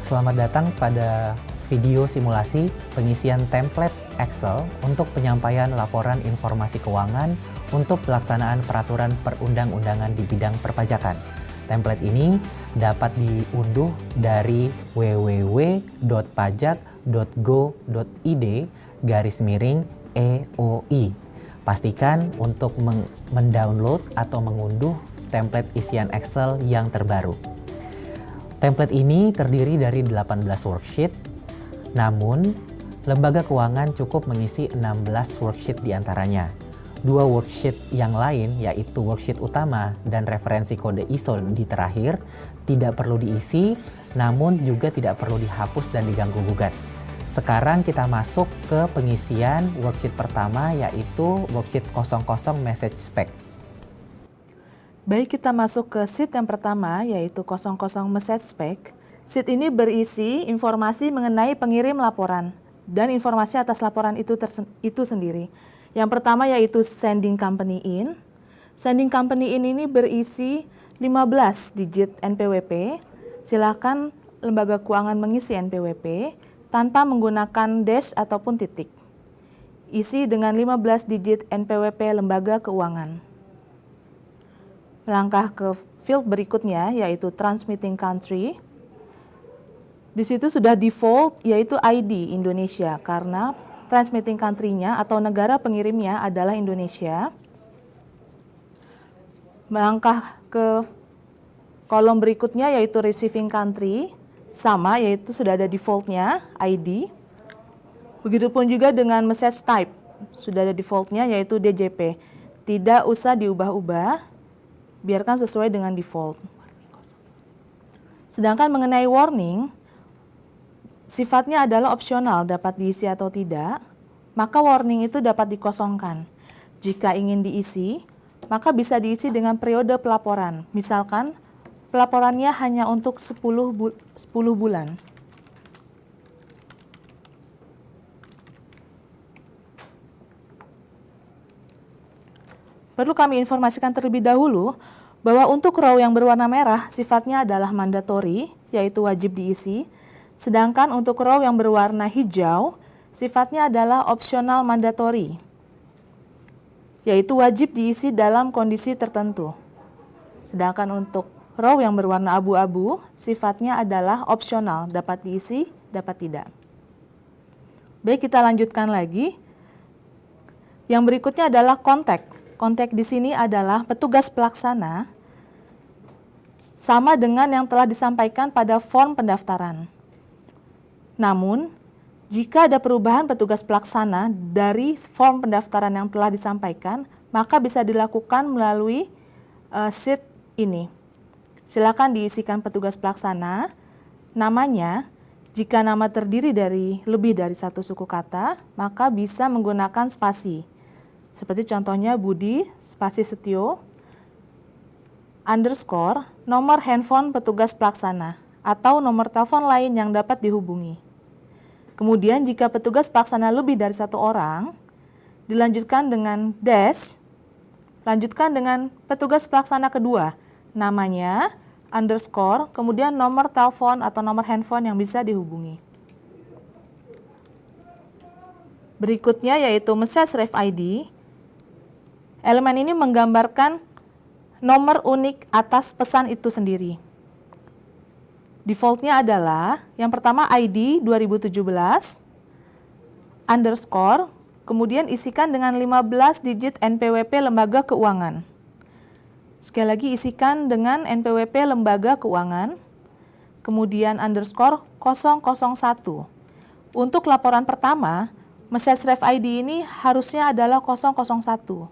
Selamat datang pada video simulasi pengisian template Excel untuk penyampaian laporan informasi keuangan untuk pelaksanaan peraturan perundang-undangan di bidang perpajakan. Template ini dapat diunduh dari www.pajak.go.id/EOI. Pastikan untuk mendownload atau mengunduh template isian Excel yang terbaru. Template ini terdiri dari 18 worksheet, namun lembaga keuangan cukup mengisi 16 worksheet diantaranya. Dua worksheet yang lain, yaitu worksheet utama dan referensi kode ISO di terakhir, tidak perlu diisi, namun juga tidak perlu dihapus dan diganggu-gugat. Sekarang kita masuk ke pengisian worksheet pertama, yaitu worksheet 00 message spec. Baik, kita masuk ke sheet yang pertama, yaitu 00 message spec. Sheet ini berisi informasi mengenai pengirim laporan dan informasi atas laporan itu sendiri. Yang pertama yaitu sending company in. Sending company in ini berisi 15 digit NPWP. Silakan lembaga keuangan mengisi NPWP tanpa menggunakan dash ataupun titik. Isi dengan 15 digit NPWP lembaga keuangan. Melangkah ke field berikutnya yaitu transmitting country. Di situ sudah default yaitu ID Indonesia karena transmitting country-nya atau negara pengirimnya adalah Indonesia. Melangkah ke kolom berikutnya yaitu receiving country, sama yaitu sudah ada default-nya ID. Begitupun juga dengan message type, sudah ada default-nya yaitu DJP. Tidak usah diubah-ubah, biarkan sesuai dengan default. Sedangkan mengenai warning, sifatnya adalah opsional dapat diisi atau tidak, maka warning itu dapat dikosongkan. Jika ingin diisi, maka bisa diisi dengan periode pelaporan. Misalkan, pelaporannya hanya untuk 10 bulan. Perlu kami informasikan terlebih dahulu bahwa untuk row yang berwarna merah sifatnya adalah mandatory, yaitu wajib diisi. Sedangkan untuk row yang berwarna hijau sifatnya adalah optional mandatory, yaitu wajib diisi dalam kondisi tertentu. Sedangkan untuk row yang berwarna abu-abu sifatnya adalah opsional, dapat diisi, dapat tidak. Baik, kita lanjutkan lagi. Yang berikutnya adalah kontak. Kontak di sini adalah petugas pelaksana, sama dengan yang telah disampaikan pada form pendaftaran. Namun, jika ada perubahan petugas pelaksana dari form pendaftaran yang telah disampaikan, maka bisa dilakukan melalui sheet ini. Silakan diisikan petugas pelaksana, namanya. Jika nama terdiri dari lebih dari satu suku kata, maka bisa menggunakan spasi. Seperti contohnya Budi, spasi Setio, underscore, nomor handphone petugas pelaksana, atau nomor telepon lain yang dapat dihubungi. Kemudian jika petugas pelaksana lebih dari satu orang, dilanjutkan dengan dash, lanjutkan dengan petugas pelaksana kedua, namanya, underscore, kemudian nomor telepon atau nomor handphone yang bisa dihubungi. Berikutnya yaitu message ref ID. Elemen ini menggambarkan nomor unik atas pesan itu sendiri. Defaultnya adalah yang pertama ID 2017, underscore, kemudian isikan dengan 15 digit NPWP lembaga keuangan. Sekali lagi isikan dengan NPWP lembaga keuangan, kemudian underscore 001. Untuk laporan pertama, message ref ID ini harusnya adalah 001.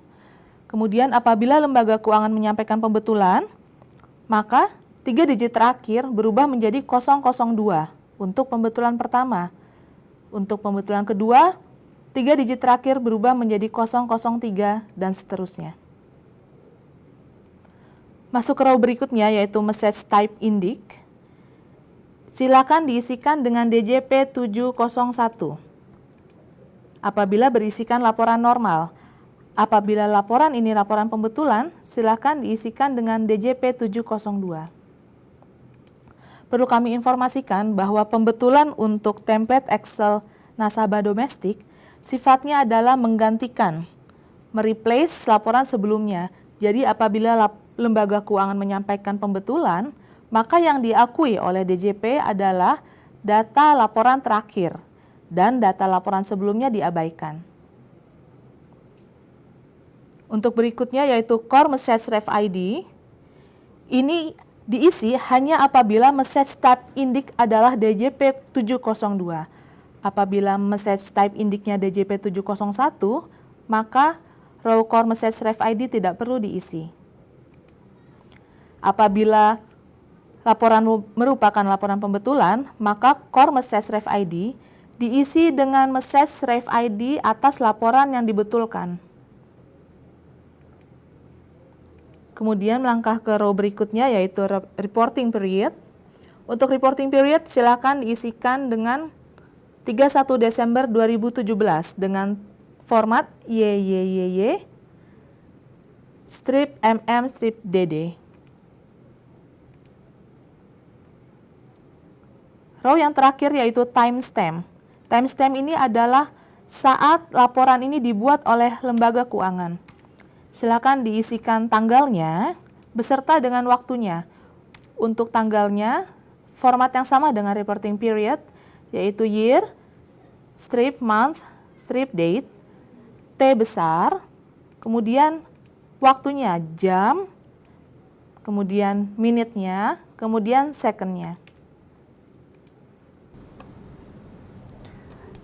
Kemudian apabila lembaga keuangan menyampaikan pembetulan, maka 3 digit terakhir berubah menjadi 002 untuk pembetulan pertama. Untuk pembetulan kedua, 3 digit terakhir berubah menjadi 003 dan seterusnya. Masuk ke row berikutnya yaitu message type indic. Silakan diisikan dengan DJP 701. Apabila berisikan laporan normal, apabila laporan ini laporan pembetulan, silakan diisikan dengan DJP 702. perlu kami informasikan bahwa pembetulan untuk template Excel nasabah domestik sifatnya adalah menggantikan, mereplace laporan sebelumnya. Jadi apabila lembaga keuangan menyampaikan pembetulan, maka yang diakui oleh DJP adalah data laporan terakhir dan data laporan sebelumnya diabaikan. Untuk berikutnya yaitu Core Message Ref ID. Ini diisi hanya apabila message type indik adalah DJP 702. Apabila message type indiknya DJP 701, maka row Core Message Ref ID tidak perlu diisi. Apabila laporan merupakan laporan pembetulan, maka Core Message Ref ID diisi dengan Message Ref ID atas laporan yang dibetulkan. Kemudian melangkah ke row berikutnya yaitu reporting period. Untuk reporting period silakan diisikan dengan 31 Desember 2017 dengan format YYYY strip MM strip DD. Row yang terakhir yaitu timestamp. Timestamp ini adalah saat laporan ini dibuat oleh lembaga keuangan. Silakan diisikan tanggalnya beserta dengan waktunya. Untuk tanggalnya, format yang sama dengan reporting period, yaitu year, strip month, strip date, T besar, kemudian waktunya jam, kemudian minute-nya, kemudian second-nya.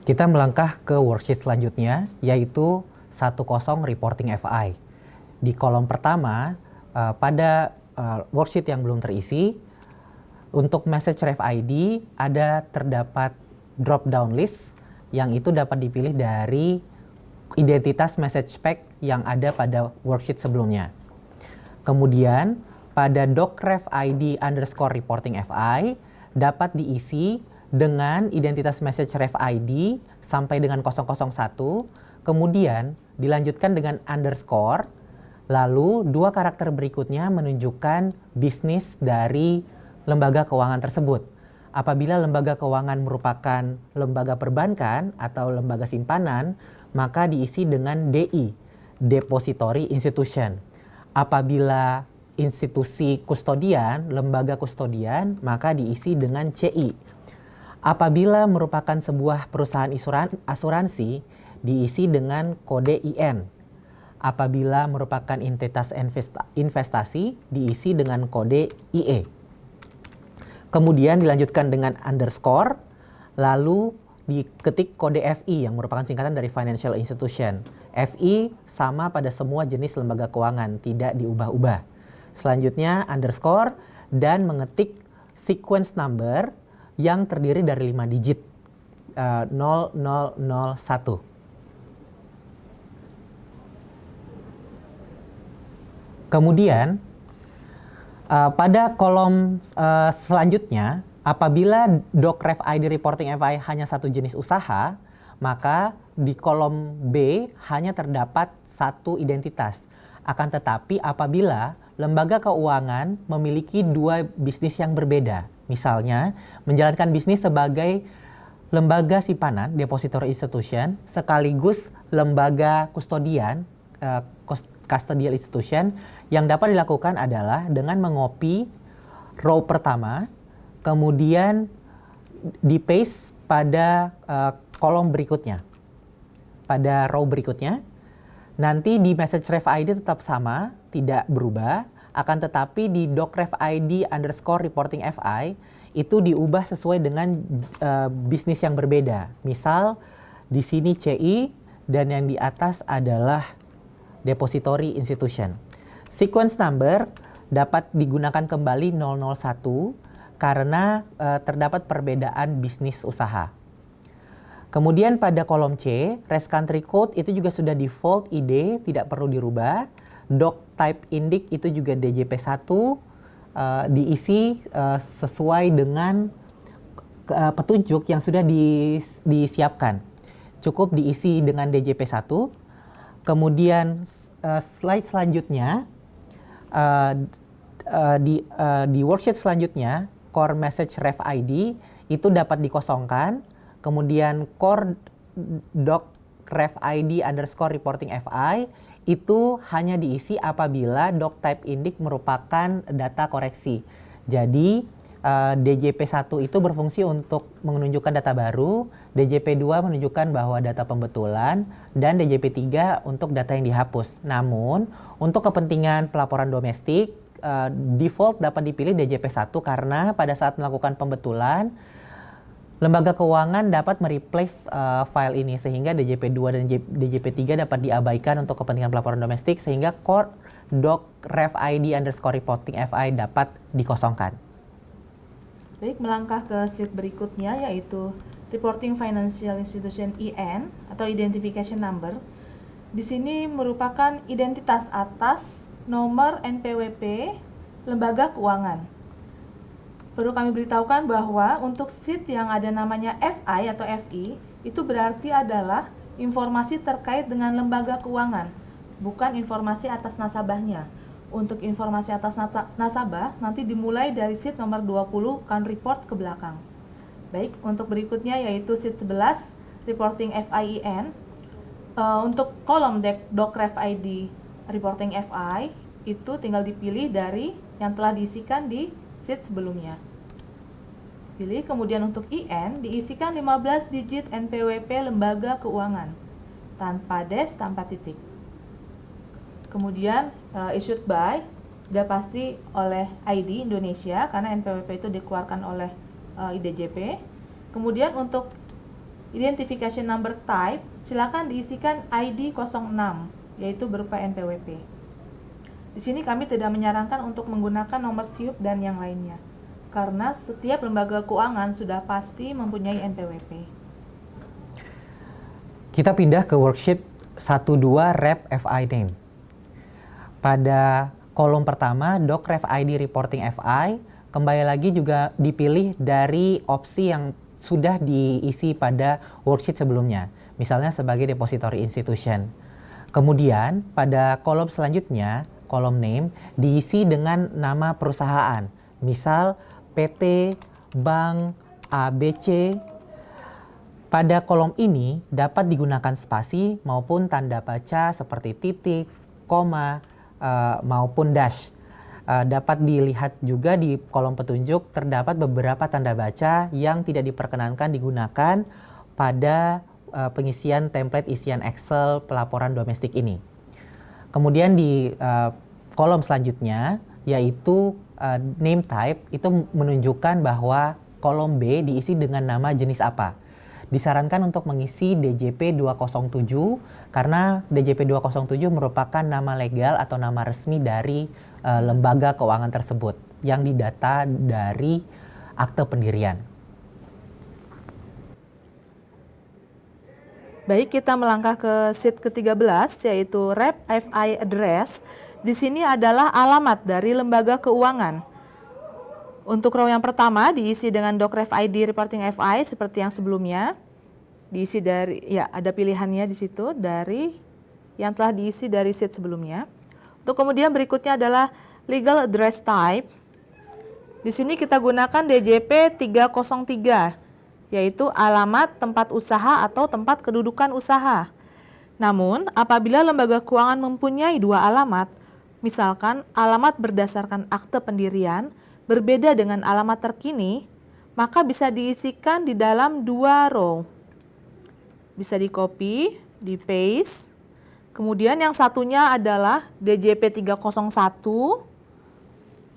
Kita melangkah ke worksheet selanjutnya, yaitu 10 reporting FI. Di kolom pertama, pada worksheet yang belum terisi, untuk message ref ID terdapat drop down list yang itu dapat dipilih dari identitas message pack yang ada pada worksheet sebelumnya. Kemudian, pada doc ref ID underscore reporting FI dapat diisi dengan identitas message ref ID sampai dengan 001, kemudian dilanjutkan dengan underscore. Lalu, dua karakter berikutnya menunjukkan bisnis dari lembaga keuangan tersebut. Apabila lembaga keuangan merupakan lembaga perbankan atau lembaga simpanan, maka diisi dengan DI, Depository Institution. Apabila institusi kustodian, lembaga kustodian, maka diisi dengan CI. Apabila merupakan sebuah perusahaan asuransi, diisi dengan kode IN. Apabila merupakan entitas investasi, diisi dengan kode IE. Kemudian dilanjutkan dengan underscore, lalu diketik kode FI yang merupakan singkatan dari Financial Institution. FI sama pada semua jenis lembaga keuangan, tidak diubah-ubah. Selanjutnya underscore dan mengetik sequence number yang terdiri dari 5 digit, 0001. Kemudian pada kolom selanjutnya, apabila doc ref ID reporting FI hanya satu jenis usaha, maka di kolom B hanya terdapat satu identitas. Akan tetapi apabila lembaga keuangan memiliki dua bisnis yang berbeda, misalnya menjalankan bisnis sebagai lembaga simpanan, depository institution, sekaligus lembaga kustodian, custodial institution, yang dapat dilakukan adalah dengan mengopi row pertama, kemudian di-paste pada kolom berikutnya. Pada row berikutnya, nanti di message ref ID tetap sama, tidak berubah, akan tetapi di doc ref ID underscore reporting FI, itu diubah sesuai dengan bisnis yang berbeda. Misal, di sini CI dan yang di atas adalah Depository Institution. Sequence number dapat digunakan kembali 001 karena terdapat perbedaan bisnis usaha. Kemudian pada kolom C, Rest Country Code itu juga sudah default ID, tidak perlu dirubah. Doc Type Indik itu juga DJP1, diisi sesuai dengan petunjuk yang sudah disiapkan. Cukup diisi dengan DJP1. Kemudian slide selanjutnya, di worksheet selanjutnya core message ref ID itu dapat dikosongkan, kemudian core doc ref ID underscore reporting FI itu hanya diisi apabila doc type index merupakan data koreksi. Jadi DJP1 itu berfungsi untuk menunjukkan data baru, DJP2 menunjukkan bahwa data pembetulan, dan DJP3 untuk data yang dihapus. Namun, untuk kepentingan pelaporan domestik, default dapat dipilih DJP1 karena pada saat melakukan pembetulan, lembaga keuangan dapat mereplace file ini sehingga DJP2 dan DJP3 dapat diabaikan untuk kepentingan pelaporan domestik sehingga core doc ref ID underscore reporting FI dapat dikosongkan. Baik, melangkah ke sheet berikutnya yaitu Reporting Financial Institution IN atau Identification Number. Di sini merupakan identitas atas nomor NPWP lembaga keuangan. Perlu kami beritahukan bahwa untuk sheet yang ada namanya FI atau FI itu berarti adalah informasi terkait dengan lembaga keuangan, bukan informasi atas nasabahnya. Untuk informasi atas nasabah nanti dimulai dari sheet nomor 20 count report ke belakang. Baik, untuk berikutnya yaitu sheet 11 reporting FIIN. Untuk kolom doc ref ID reporting FI itu tinggal dipilih dari yang telah diisikan di sheet sebelumnya. Pilih, kemudian untuk IN diisikan 15 digit NPWP lembaga keuangan tanpa dash, tanpa titik. Kemudian issued by sudah pasti oleh ID Indonesia karena NPWP itu dikeluarkan oleh IDJP. Kemudian untuk identification number type silakan diisikan ID 06 yaitu berupa NPWP. Di sini kami tidak menyarankan untuk menggunakan nomor SIUP dan yang lainnya karena setiap lembaga keuangan sudah pasti mempunyai NPWP. Kita pindah ke worksheet 12 rep FI name. Pada kolom pertama, doc ref ID reporting FI, kembali lagi juga dipilih dari opsi yang sudah diisi pada worksheet sebelumnya, misalnya sebagai depository institution. Kemudian, pada kolom selanjutnya, kolom name, diisi dengan nama perusahaan, misal PT, Bank, ABC. Pada kolom ini dapat digunakan spasi maupun tanda baca seperti titik, koma, maupun dash. Dapat dilihat juga di kolom petunjuk terdapat beberapa tanda baca yang tidak diperkenankan digunakan pada pengisian template isian Excel pelaporan domestik ini. Kemudian di kolom selanjutnya yaitu name type itu menunjukkan bahwa kolom B diisi dengan nama jenis apa. Disarankan untuk mengisi DJP 207 karena DJP 207 merupakan nama legal atau nama resmi dari lembaga keuangan tersebut yang didata dari akte pendirian. Baik, kita melangkah ke sheet ke-13 yaitu rep FI address. Di sini adalah alamat dari lembaga keuangan. Untuk row yang pertama diisi dengan doc ref ID reporting FI seperti yang sebelumnya. Diisi dari, ya ada pilihannya di situ dari yang telah diisi dari sheet sebelumnya. Untuk kemudian berikutnya adalah legal address type. Di sini kita gunakan DJP 303, yaitu alamat tempat usaha atau tempat kedudukan usaha. Namun, apabila lembaga keuangan mempunyai dua alamat, misalkan alamat berdasarkan akte pendirian, berbeda dengan alamat terkini, maka bisa diisikan di dalam dua row. Bisa di-copy, di-paste. Kemudian yang satunya adalah DJP 301,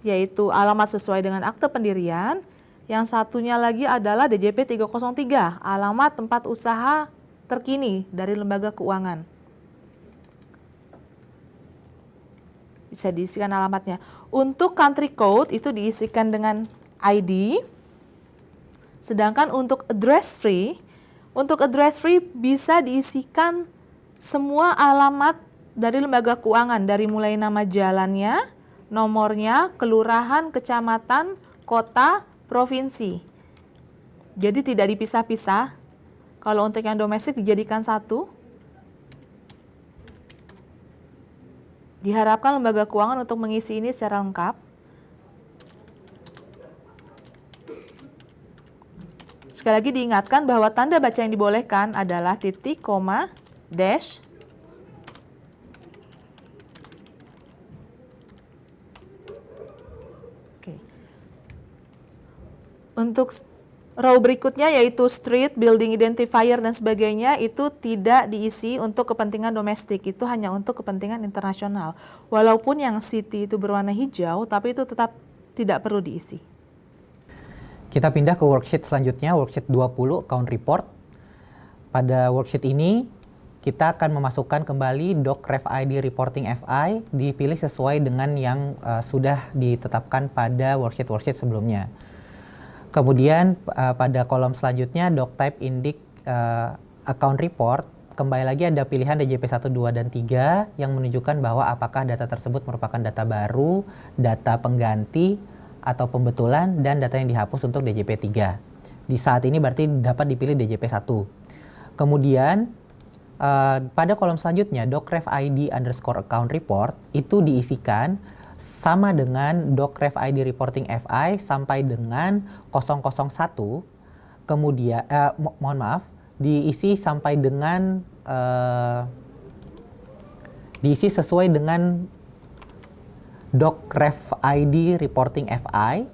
yaitu alamat sesuai dengan akte pendirian. Yang satunya lagi adalah DJP 303, alamat tempat usaha terkini dari lembaga keuangan. Bisa diisikan alamatnya. Untuk country code itu diisikan dengan ID. Sedangkan untuk address free bisa diisikan semua alamat dari lembaga keuangan dari mulai nama jalannya, nomornya, kelurahan, kecamatan, kota, provinsi. Jadi tidak dipisah-pisah. Kalau untuk yang domestik dijadikan satu. Diharapkan lembaga keuangan untuk mengisi ini secara lengkap. Sekali lagi diingatkan bahwa tanda baca yang dibolehkan adalah titik, koma, dash. Oke. Untuk row berikutnya yaitu street, building identifier, dan sebagainya itu tidak diisi untuk kepentingan domestik, itu hanya untuk kepentingan internasional. Walaupun yang city itu berwarna hijau, tapi itu tetap tidak perlu diisi. Kita pindah ke worksheet selanjutnya, worksheet 20, account report. Pada worksheet ini, kita akan memasukkan kembali doc ref ID reporting FI, dipilih sesuai dengan yang sudah ditetapkan pada worksheet sebelumnya. Kemudian pada kolom selanjutnya, doc type index account report, kembali lagi ada pilihan DJP 1, 2, dan 3 yang menunjukkan bahwa apakah data tersebut merupakan data baru, data pengganti, atau pembetulan, dan data yang dihapus untuk DJP 3. Di saat ini berarti dapat dipilih DJP 1. Kemudian pada kolom selanjutnya, doc ref ID underscore account report itu diisikan sama dengan doc ref ID reporting FI sampai dengan 001. Kemudian, mohon maaf, diisi sampai dengan diisi sesuai dengan doc ref ID reporting FI.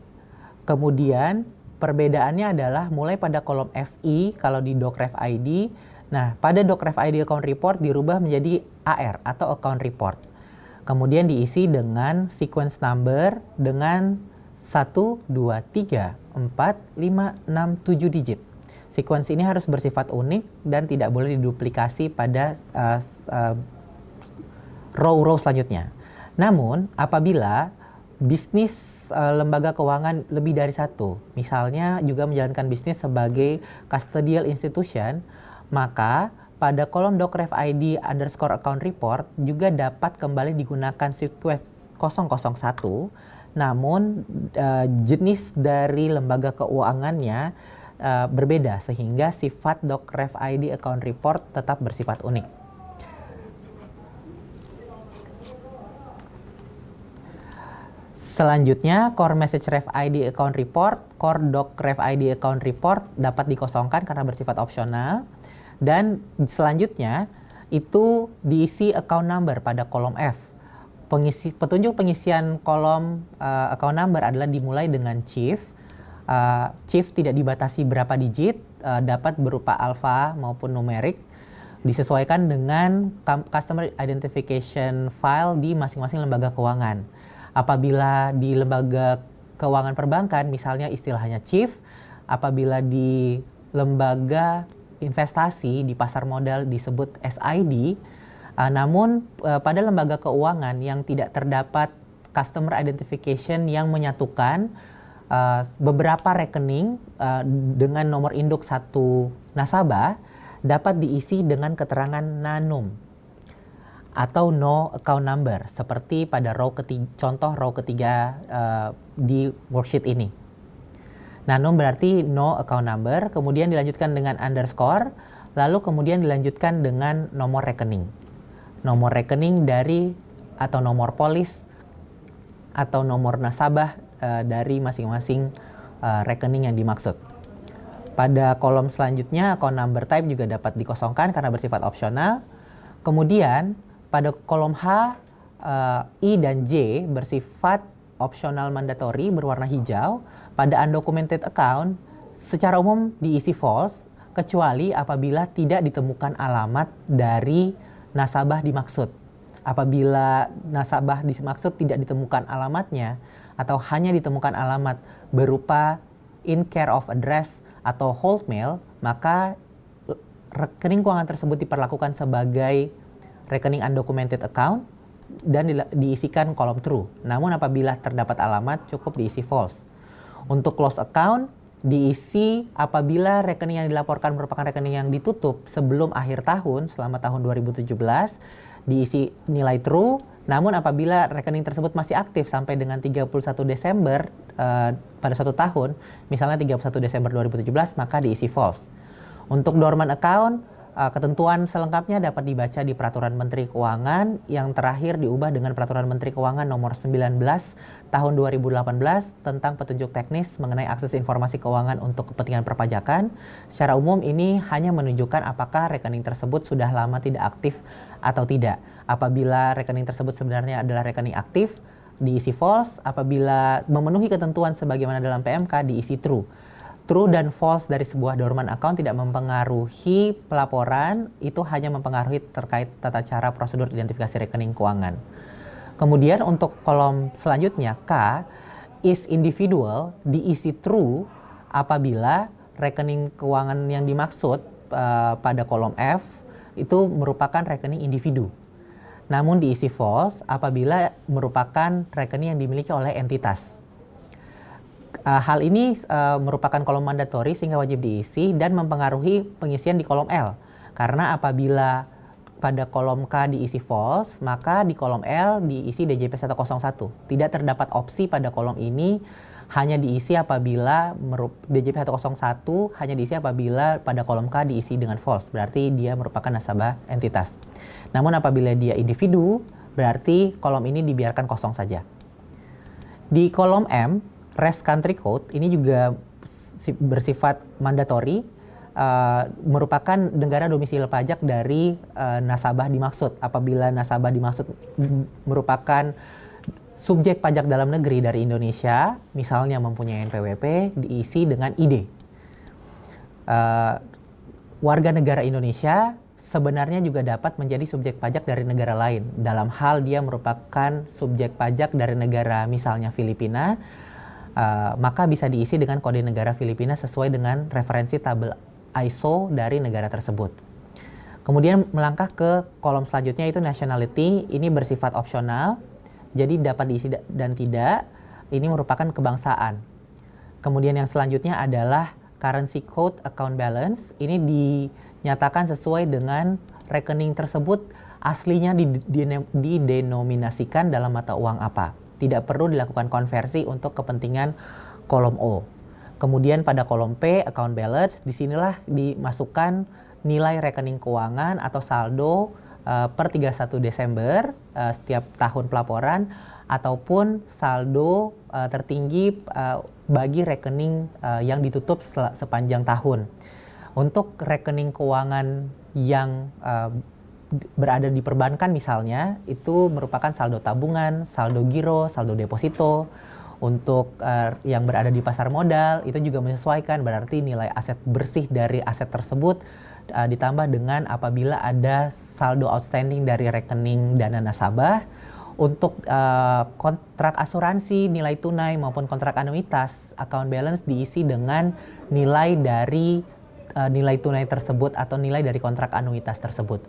Kemudian perbedaannya adalah mulai pada kolom FI kalau di doc ref ID. Nah, pada doc ref ID account report dirubah menjadi AR atau account report. Kemudian diisi dengan sequence number dengan 1, 2, 3, 4, 5, 6, 7 digit. Sequence ini harus bersifat unik dan tidak boleh diduplikasi pada row-row selanjutnya. Namun, apabila bisnis lembaga keuangan lebih dari satu, misalnya juga menjalankan bisnis sebagai custodial institution, maka pada kolom doc ref ID underscore account report juga dapat kembali digunakan sequence 001, namun jenis dari lembaga keuangannya berbeda, sehingga sifat doc ref ID account report tetap bersifat unik. Selanjutnya, core message ref ID account report, core doc ref ID account report dapat dikosongkan karena bersifat opsional. Dan selanjutnya, itu diisi account number pada kolom F. Petunjuk pengisian kolom account number adalah dimulai dengan chief. Chief tidak dibatasi berapa digit, dapat berupa alfa maupun numerik, disesuaikan dengan customer identification file di masing-masing lembaga keuangan. Apabila di lembaga keuangan perbankan, misalnya istilahnya chief, apabila di lembaga investasi di pasar modal disebut SID, namun pada lembaga keuangan yang tidak terdapat customer identification yang menyatukan beberapa rekening dengan nomor induk satu nasabah, dapat diisi dengan keterangan NANUM atau no account number, seperti pada contoh row ketiga di worksheet ini. NANUM berarti no account number, kemudian dilanjutkan dengan underscore, lalu kemudian dilanjutkan dengan nomor rekening. Nomor rekening dari atau nomor polis atau nomor nasabah dari masing-masing rekening yang dimaksud. Pada kolom selanjutnya, account number type juga dapat dikosongkan karena bersifat opsional. Kemudian pada kolom H, I, dan J bersifat opsional mandatory berwarna hijau. Pada undocumented account, secara umum diisi false, kecuali apabila tidak ditemukan alamat dari nasabah dimaksud. Apabila nasabah dimaksud tidak ditemukan alamatnya, atau hanya ditemukan alamat berupa in care of address atau hold mail, maka rekening keuangan tersebut diperlakukan sebagai rekening undocumented account dan diisikan kolom true. Namun apabila terdapat alamat, cukup diisi false. Untuk close account, diisi apabila rekening yang dilaporkan merupakan rekening yang ditutup sebelum akhir tahun, selama tahun 2017, diisi nilai true. Namun apabila rekening tersebut masih aktif sampai dengan 31 Desember pada suatu tahun, misalnya 31 Desember 2017, maka diisi false. Untuk dormant account, Ketentuan selengkapnya dapat dibaca di Peraturan Menteri Keuangan yang terakhir diubah dengan Peraturan Menteri Keuangan nomor 19 tahun 2018 tentang petunjuk teknis mengenai akses informasi keuangan untuk kepentingan perpajakan. Secara umum ini hanya menunjukkan apakah rekening tersebut sudah lama tidak aktif atau tidak. Apabila rekening tersebut sebenarnya adalah rekening aktif, diisi false. Apabila memenuhi ketentuan sebagaimana dalam PMK, diisi true. True dan false dari sebuah dormant account tidak mempengaruhi pelaporan, itu hanya mempengaruhi terkait tata cara prosedur identifikasi rekening keuangan. Kemudian untuk kolom selanjutnya, K, is individual, diisi true apabila rekening keuangan yang dimaksud pada kolom F itu merupakan rekening individu. Namun diisi false apabila merupakan rekening yang dimiliki oleh entitas. Hal ini merupakan kolom mandatori sehingga wajib diisi dan mempengaruhi pengisian di kolom L. Karena apabila pada kolom K diisi false, maka di kolom L diisi DJP 101. Tidak terdapat opsi pada kolom ini, hanya diisi apabila DJP 101 hanya diisi apabila pada kolom K diisi dengan false. Berarti dia merupakan nasabah entitas. Namun apabila dia individu, berarti kolom ini dibiarkan kosong saja. Di kolom M, Rest Country Code ini juga bersifat mandatori, merupakan negara domisili pajak dari nasabah dimaksud. Apabila nasabah dimaksud merupakan subjek pajak dalam negeri dari Indonesia, misalnya mempunyai NPWP, diisi dengan ID. Warga negara Indonesia sebenarnya juga dapat menjadi subjek pajak dari negara lain. Dalam hal dia merupakan subjek pajak dari negara misalnya Filipina, maka bisa diisi dengan kode negara Filipina sesuai dengan referensi tabel ISO dari negara tersebut. Kemudian melangkah ke kolom selanjutnya itu nationality, ini bersifat opsional, jadi dapat diisi dan tidak, ini merupakan kebangsaan. Kemudian yang selanjutnya adalah currency code account balance, ini dinyatakan sesuai dengan rekening tersebut aslinya didenominasikan dalam mata uang apa. Tidak perlu dilakukan konversi untuk kepentingan kolom O. Kemudian pada kolom P, account balance, disinilah dimasukkan nilai rekening keuangan atau saldo per 31 Desember setiap tahun pelaporan ataupun saldo tertinggi bagi rekening yang ditutup sepanjang tahun. Untuk rekening keuangan yang berada di perbankan misalnya, itu merupakan saldo tabungan, saldo giro, saldo deposito. Untuk yang berada di pasar modal, itu juga menyesuaikan, berarti nilai aset bersih dari aset tersebut ditambah dengan apabila ada saldo outstanding dari rekening dana nasabah. Untuk kontrak asuransi, nilai tunai maupun kontrak anuitas, account balance diisi dengan nilai dari nilai tunai tersebut atau nilai dari kontrak anuitas tersebut.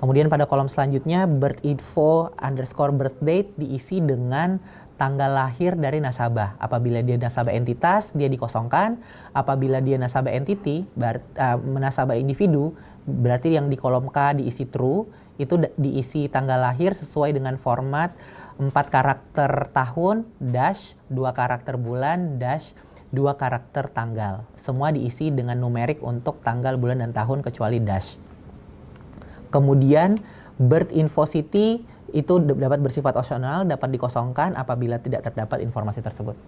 Kemudian pada kolom selanjutnya birth info _ birth date diisi dengan tanggal lahir dari nasabah. Apabila dia nasabah entitas, dia dikosongkan. Apabila dia nasabah entity, nasabah individu, berarti yang di kolom K diisi true, itu diisi tanggal lahir sesuai dengan format 4 karakter tahun, dash, 2 karakter bulan, dash, 2 karakter tanggal. Semua diisi dengan numerik untuk tanggal, bulan, dan tahun kecuali dash. Kemudian birth info city itu dapat bersifat opsional, dapat dikosongkan apabila tidak terdapat informasi tersebut.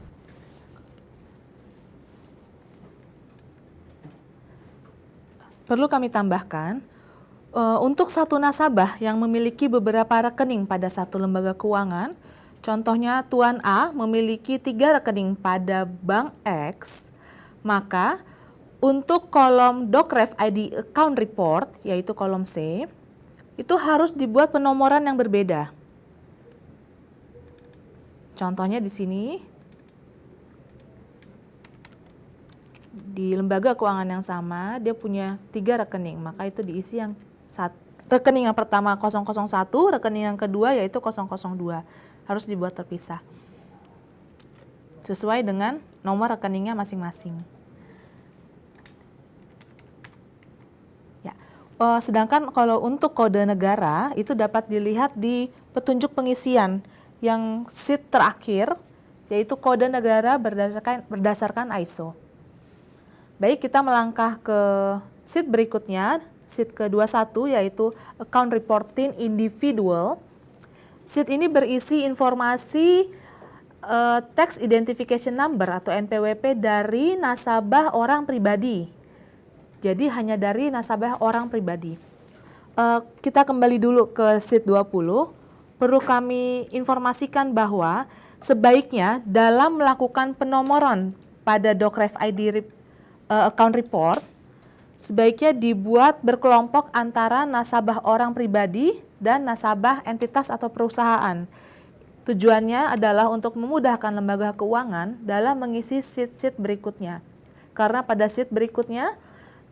Perlu kami tambahkan, untuk satu nasabah yang memiliki beberapa rekening pada satu lembaga keuangan, contohnya Tuan A memiliki 3 rekening pada Bank X, maka untuk kolom Docref ID Account Report, yaitu kolom C, itu harus dibuat penomoran yang berbeda. Contohnya di sini, di lembaga keuangan yang sama, dia punya 3 rekening, maka itu diisi yang rekening yang pertama 001, rekening yang kedua yaitu 002. Harus dibuat terpisah, sesuai dengan nomor rekeningnya masing-masing. Sedangkan kalau untuk kode negara itu dapat dilihat di petunjuk pengisian yang sheet terakhir, yaitu kode negara berdasarkan ISO. Baik, kita melangkah ke sheet berikutnya, sheet ke-21 yaitu account reporting individual. Sheet ini berisi informasi tax identification number atau NPWP dari nasabah orang pribadi. Jadi hanya dari nasabah orang pribadi. Kita kembali dulu ke sheet 20. Perlu kami informasikan bahwa sebaiknya dalam melakukan penomoran pada Docref ID account report, sebaiknya dibuat berkelompok antara nasabah orang pribadi dan nasabah entitas atau perusahaan. Tujuannya adalah untuk memudahkan lembaga keuangan dalam mengisi sheet-sheet berikutnya. Karena pada sheet berikutnya,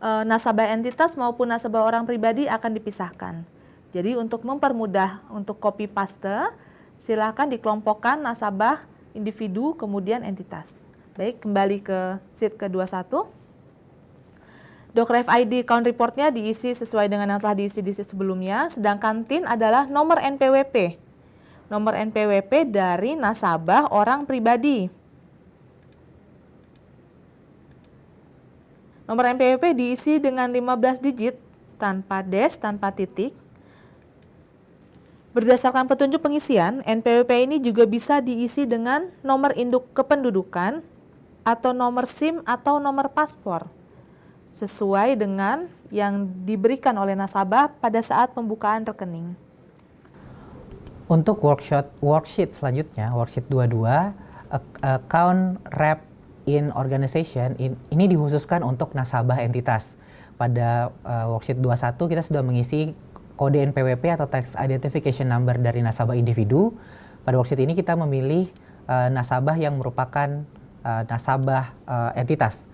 nasabah entitas maupun nasabah orang pribadi akan dipisahkan. Jadi untuk mempermudah untuk copy paste, silakan dikelompokkan nasabah, individu, kemudian entitas. Baik, kembali ke sheet ke-21. Docref ID account reportnya diisi sesuai dengan yang telah diisi di sheet sebelumnya, sedangkan TIN adalah nomor NPWP. Nomor NPWP dari nasabah orang pribadi. Nomor NPWP diisi dengan 15 digit, tanpa dash, tanpa titik. Berdasarkan petunjuk pengisian, NPWP ini juga bisa diisi dengan nomor induk kependudukan atau nomor SIM atau nomor paspor, sesuai dengan yang diberikan oleh nasabah pada saat pembukaan rekening. Untuk worksheet selanjutnya, worksheet 22, account rep in organization, ini dikhususkan untuk nasabah entitas. Pada worksheet 21 kita sudah mengisi kode NPWP atau Tax Identification Number dari nasabah individu. Pada worksheet ini kita memilih nasabah yang merupakan nasabah entitas.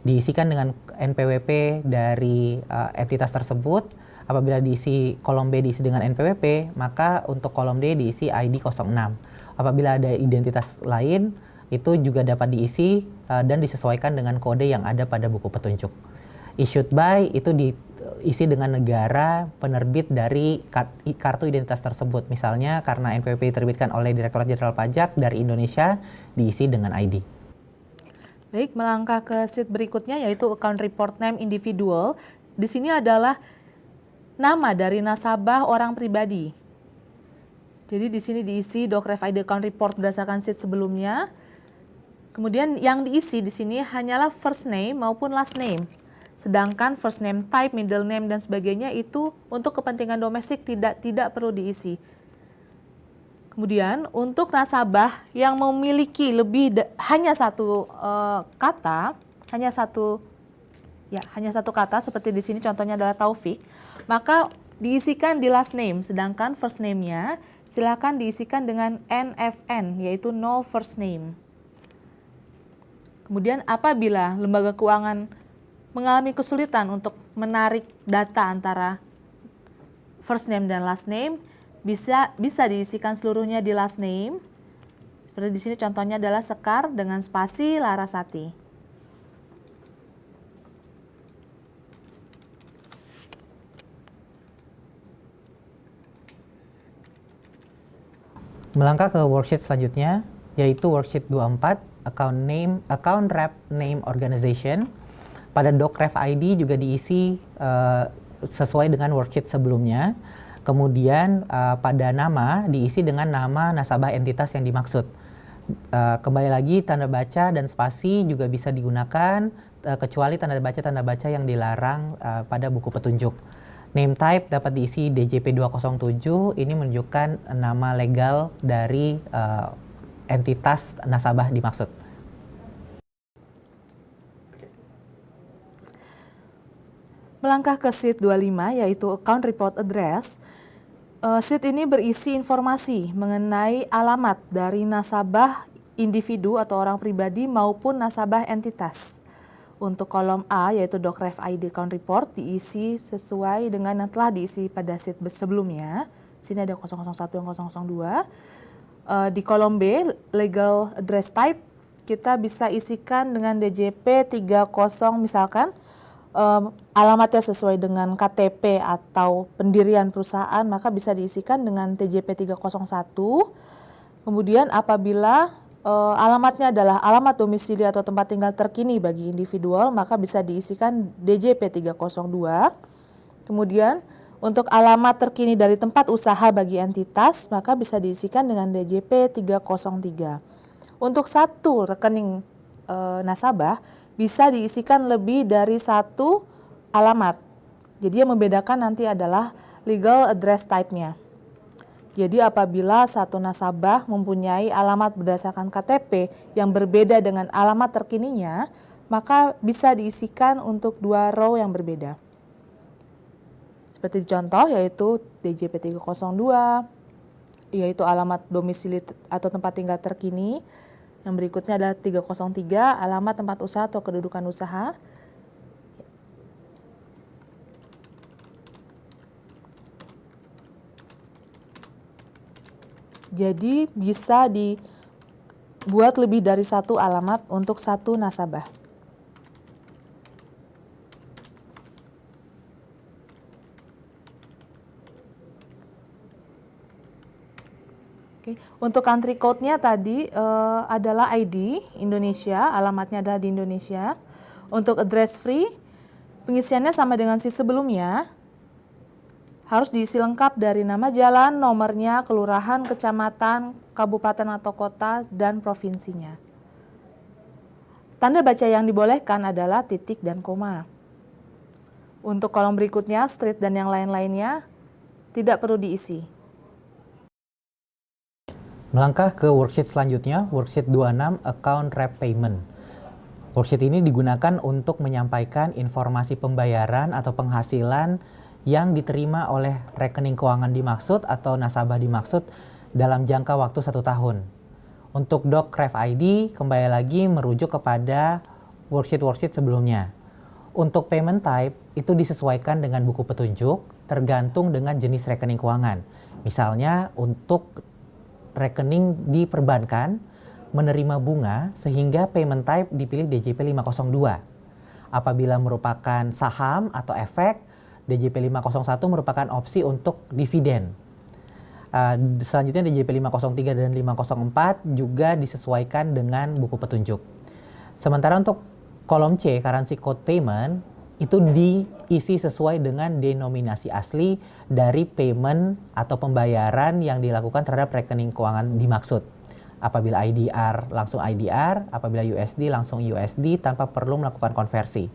Diisikan dengan NPWP dari entitas tersebut. Apabila diisi kolom B diisi dengan NPWP, maka untuk kolom D diisi ID 06. Apabila ada identitas lain, itu juga dapat diisi dan disesuaikan dengan kode yang ada pada buku petunjuk. Issued by itu diisi dengan negara penerbit dari kartu identitas tersebut. Misalnya karena NPWP diterbitkan oleh Direktorat Jenderal Pajak dari Indonesia, diisi dengan ID. Baik, melangkah ke sheet berikutnya yaitu account report name individual. Di sini adalah nama dari nasabah orang pribadi. Jadi di sini diisi Docref ID account report berdasarkan sheet sebelumnya. Kemudian yang diisi di sini hanyalah first name maupun last name. Sedangkan first name type, middle name, dan sebagainya itu untuk kepentingan domestik tidak perlu diisi. Kemudian untuk nasabah yang memiliki hanya satu kata, hanya satu kata seperti di sini contohnya adalah Taufik, maka diisikan di last name. Sedangkan first name-nya silakan diisikan dengan NFN, yaitu no first name. Kemudian apabila lembaga keuangan mengalami kesulitan untuk menarik data antara first name dan last name, bisa diisikan seluruhnya di last name. Seperti di sini contohnya adalah Sekar dengan spasi Larasati. Melangkah ke worksheet selanjutnya, yaitu worksheet 24, account rep name organization. Pada Docref ID juga diisi sesuai dengan worksheet sebelumnya. Kemudian pada nama diisi dengan nama nasabah entitas yang dimaksud. Kembali lagi tanda baca dan spasi juga bisa digunakan kecuali tanda baca yang dilarang pada buku petunjuk. Name type dapat diisi DJP 207, ini menunjukkan nama legal dari entitas nasabah dimaksud. Melangkah ke sheet 25 yaitu account report address. Sheet ini berisi informasi mengenai alamat dari nasabah individu atau orang pribadi maupun nasabah entitas. Untuk kolom A yaitu Docref ID account report diisi sesuai dengan yang telah diisi pada sheet sebelumnya. Sini ada 001 dan 002. Di kolom B legal address type kita bisa isikan dengan DJP 30 misalkan. Alamatnya sesuai dengan KTP atau pendirian perusahaan, maka bisa diisikan dengan TJP 301. Kemudian apabila alamatnya adalah alamat domisili atau tempat tinggal terkini bagi individual, maka bisa diisikan DJP 302. Kemudian untuk alamat terkini dari tempat usaha bagi entitas, maka bisa diisikan dengan DJP 303. Untuk satu rekening nasabah bisa diisikan lebih dari satu alamat. Jadi yang membedakan nanti adalah legal address type-nya. Jadi apabila satu nasabah mempunyai alamat berdasarkan KTP yang berbeda dengan alamat terkininya, maka bisa diisikan untuk dua row yang berbeda. Seperti contoh yaitu DJP 302, yaitu alamat domisili atau tempat tinggal terkini. Yang berikutnya adalah 303, alamat tempat usaha atau kedudukan usaha. Jadi bisa dibuat lebih dari satu alamat untuk satu nasabah. Untuk country code-nya tadi adalah ID Indonesia, alamatnya adalah di Indonesia. Untuk address free, pengisiannya sama dengan sheet sebelumnya. Harus diisi lengkap dari nama jalan, nomornya, kelurahan, kecamatan, kabupaten atau kota, dan provinsinya. Tanda baca yang dibolehkan adalah titik dan koma. Untuk kolom berikutnya, street dan yang lain-lainnya tidak perlu diisi. Melangkah ke worksheet selanjutnya, worksheet 26, Account Rep Payment. Worksheet ini digunakan untuk menyampaikan informasi pembayaran atau penghasilan yang diterima oleh rekening keuangan dimaksud atau nasabah dimaksud dalam jangka waktu 1 tahun. Untuk Doc Ref ID, kembali lagi merujuk kepada worksheet sebelumnya. Untuk payment type, itu disesuaikan dengan buku petunjuk, tergantung dengan jenis rekening keuangan. Misalnya, untuk rekening di perbankan menerima bunga sehingga payment type dipilih DJP 502. Apabila merupakan saham atau efek, DJP 501 merupakan opsi untuk dividen. Selanjutnya DJP 503 dan 504 juga disesuaikan dengan buku petunjuk. Sementara untuk kolom C, currency code payment, itu diisi sesuai dengan denominasi asli dari payment atau pembayaran yang dilakukan terhadap rekening keuangan dimaksud. Apabila IDR langsung IDR, apabila USD langsung USD tanpa perlu melakukan konversi.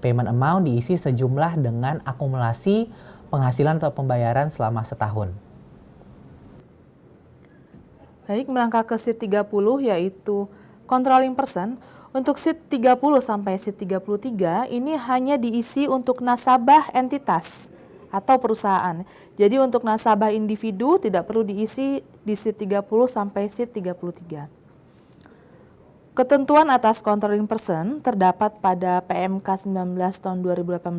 Payment amount diisi sejumlah dengan akumulasi penghasilan atau pembayaran selama setahun. Baik, melangkah ke sheet 30 yaitu controlling person. Untuk sheet 30 sampai sheet 33 ini hanya diisi untuk nasabah entitas atau perusahaan. Jadi untuk nasabah individu tidak perlu diisi di sheet 30 sampai sheet 33. Ketentuan atas controlling person terdapat pada PMK 19 tahun 2018.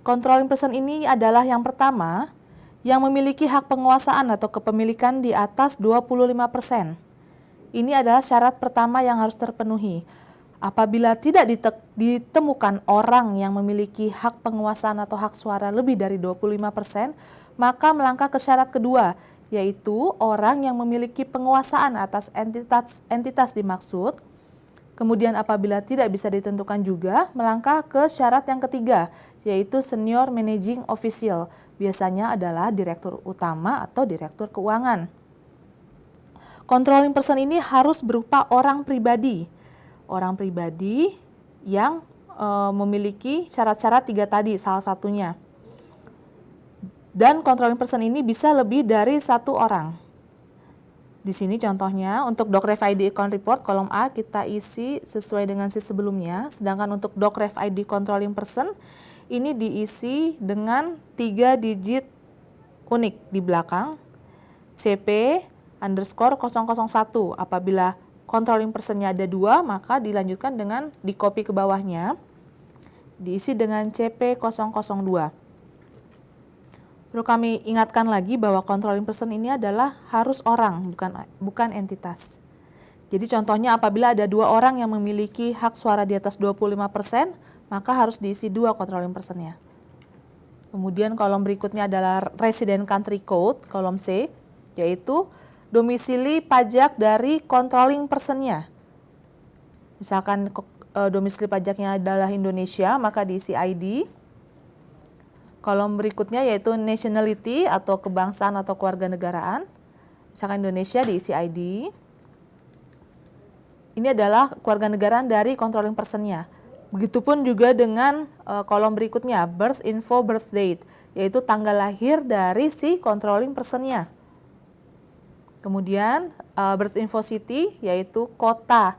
Controlling person ini adalah yang pertama yang memiliki hak penguasaan atau kepemilikan di atas 25%. Ini adalah syarat pertama yang harus terpenuhi. Apabila tidak ditemukan orang yang memiliki hak penguasaan atau hak suara lebih dari 25%, maka melangkah ke syarat kedua, yaitu orang yang memiliki penguasaan atas entitas dimaksud. Kemudian apabila tidak bisa ditentukan juga, melangkah ke syarat yang ketiga, yaitu senior managing official. Biasanya adalah direktur utama atau direktur keuangan. Controlling person ini harus berupa orang pribadi. Orang pribadi yang memiliki syarat-syarat 3 tadi, salah satunya. Dan controlling person ini bisa lebih dari 1 orang. Di sini contohnya untuk Doc Ref ID Account Report kolom A kita isi sesuai dengan sheet sebelumnya. Sedangkan untuk Doc Ref ID Controlling Person ini diisi dengan 3 digit unik di belakang. CP_001. Apabila controlling personnya ada 2, maka dilanjutkan dengan di copy ke bawahnya. Diisi dengan CP002. Perlu kami ingatkan lagi bahwa controlling person ini adalah harus orang, bukan entitas. Jadi contohnya apabila ada 2 orang yang memiliki hak suara di atas 25%, maka harus diisi 2 controlling personnya. Kemudian kolom berikutnya adalah resident country code, kolom C, yaitu domisili pajak dari controlling personnya. Misalkan domisili pajaknya adalah Indonesia, maka diisi ID. Kolom berikutnya yaitu nationality atau kebangsaan atau kewarganegaraan. Misalkan Indonesia diisi ID. Ini adalah kewarganegaraan dari controlling personnya. Begitupun juga dengan kolom berikutnya, birth info, birth date, yaitu tanggal lahir dari si controlling personnya. Kemudian birth info city, yaitu kota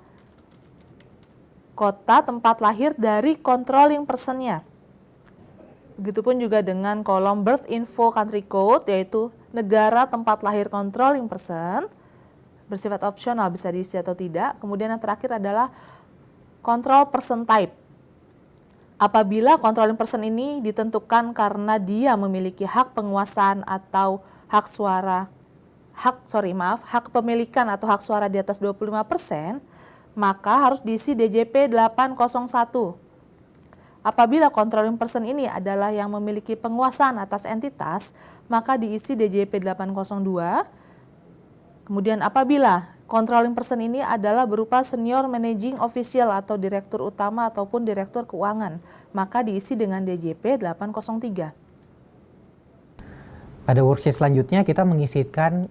tempat lahir dari controlling personnya. Begitupun juga dengan kolom birth info country code, yaitu negara tempat lahir controlling person, bersifat opsional, bisa diisi atau tidak. Kemudian yang terakhir adalah control person type. Apabila controlling person ini ditentukan karena dia memiliki hak penguasaan atau hak kepemilikan atau hak suara di atas 25%, maka harus diisi DJP 801. Apabila controlling person ini adalah yang memiliki penguasaan atas entitas, maka diisi DJP 802. Kemudian apabila controlling person ini adalah berupa senior managing official atau direktur utama ataupun direktur keuangan, maka diisi dengan DJP 803. Pada worksheet selanjutnya kita mengisikan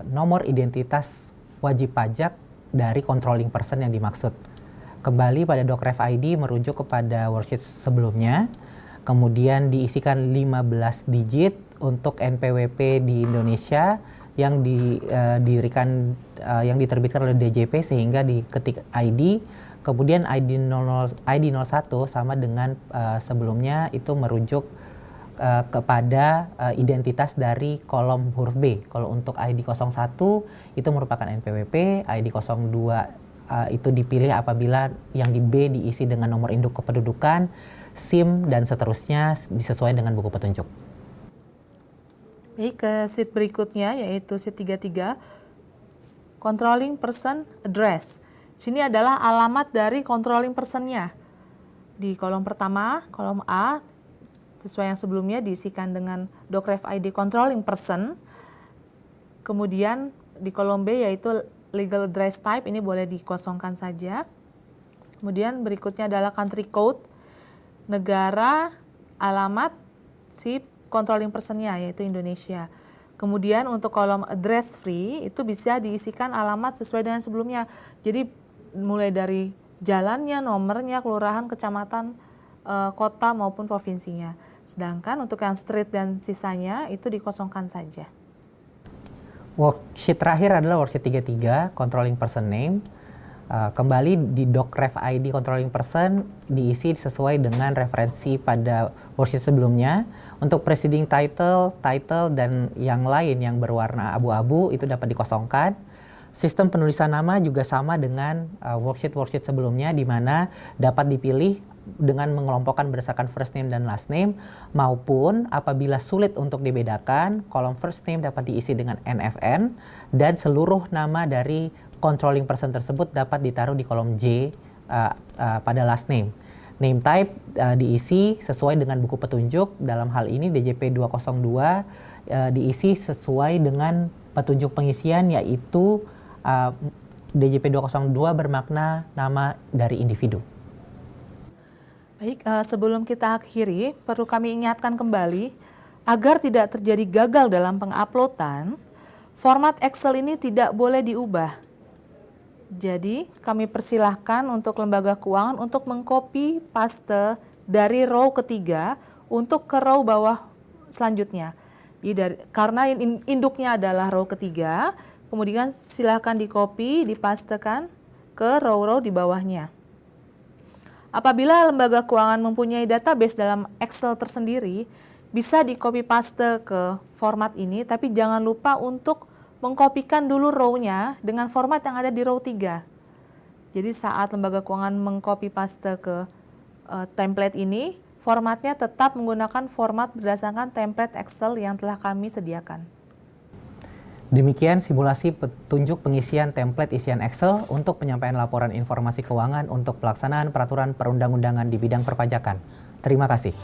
nomor identitas wajib pajak dari controlling person yang dimaksud. Kembali pada Docref ID merujuk kepada worksheet sebelumnya, kemudian diisikan 15 digit untuk NPWP di Indonesia yang diterbitkan oleh DJP sehingga diketik ID, kemudian ID 01 sama dengan sebelumnya itu merujuk kepada identitas dari kolom huruf B. Kalau untuk ID 01 itu merupakan NPWP, ID 02 itu dipilih apabila yang di B diisi dengan nomor induk kependudukan, SIM, dan seterusnya disesuaikan dengan buku petunjuk. Baik, ke sheet berikutnya yaitu sheet 33, controlling person address. Sini adalah alamat dari controlling personnya. Di kolom pertama, kolom A, sesuai yang sebelumnya diisikan dengan Docref ID controlling person. Kemudian di kolom B yaitu legal address type, ini boleh dikosongkan saja. Kemudian berikutnya adalah country code, negara, alamat, si controlling personnya yaitu Indonesia. Kemudian untuk kolom address free itu bisa diisikan alamat sesuai dengan sebelumnya. Jadi mulai dari jalannya, nomornya, kelurahan, kecamatan, kota maupun provinsinya. Sedangkan untuk yang street dan sisanya itu dikosongkan saja. Worksheet terakhir adalah worksheet 33, controlling person name. Kembali di Docref ID controlling person diisi sesuai dengan referensi pada worksheet sebelumnya. Untuk preceding title, dan yang lain yang berwarna abu-abu itu dapat dikosongkan. Sistem penulisan nama juga sama dengan worksheet sebelumnya, di mana dapat dipilih dengan mengelompokkan berdasarkan first name dan last name, maupun apabila sulit untuk dibedakan, kolom first name dapat diisi dengan NFN dan seluruh nama dari controlling person tersebut dapat ditaruh di kolom J pada last name. Name type diisi sesuai dengan buku petunjuk, dalam hal ini DJP 202 diisi sesuai dengan petunjuk pengisian, yaitu DJP 202 bermakna nama dari individu. Baik, sebelum kita akhiri, perlu kami ingatkan kembali agar tidak terjadi gagal dalam penguploadan, format Excel ini tidak boleh diubah. Jadi, kami persilahkan untuk lembaga keuangan untuk mengcopy paste dari row ketiga untuk ke row bawah selanjutnya. Karena induknya adalah row ketiga, kemudian silakan di-copy, dipastekan ke row-row di bawahnya. Apabila lembaga keuangan mempunyai database dalam Excel tersendiri, bisa di-copy paste ke format ini, tapi jangan lupa untuk mengkopikan dulu row-nya dengan format yang ada di row 3. Jadi saat lembaga keuangan mengcopy paste ke template ini, formatnya tetap menggunakan format berdasarkan template Excel yang telah kami sediakan. Demikian simulasi petunjuk pengisian template isian Excel untuk penyampaian laporan informasi keuangan untuk pelaksanaan peraturan perundang-undangan di bidang perpajakan. Terima kasih.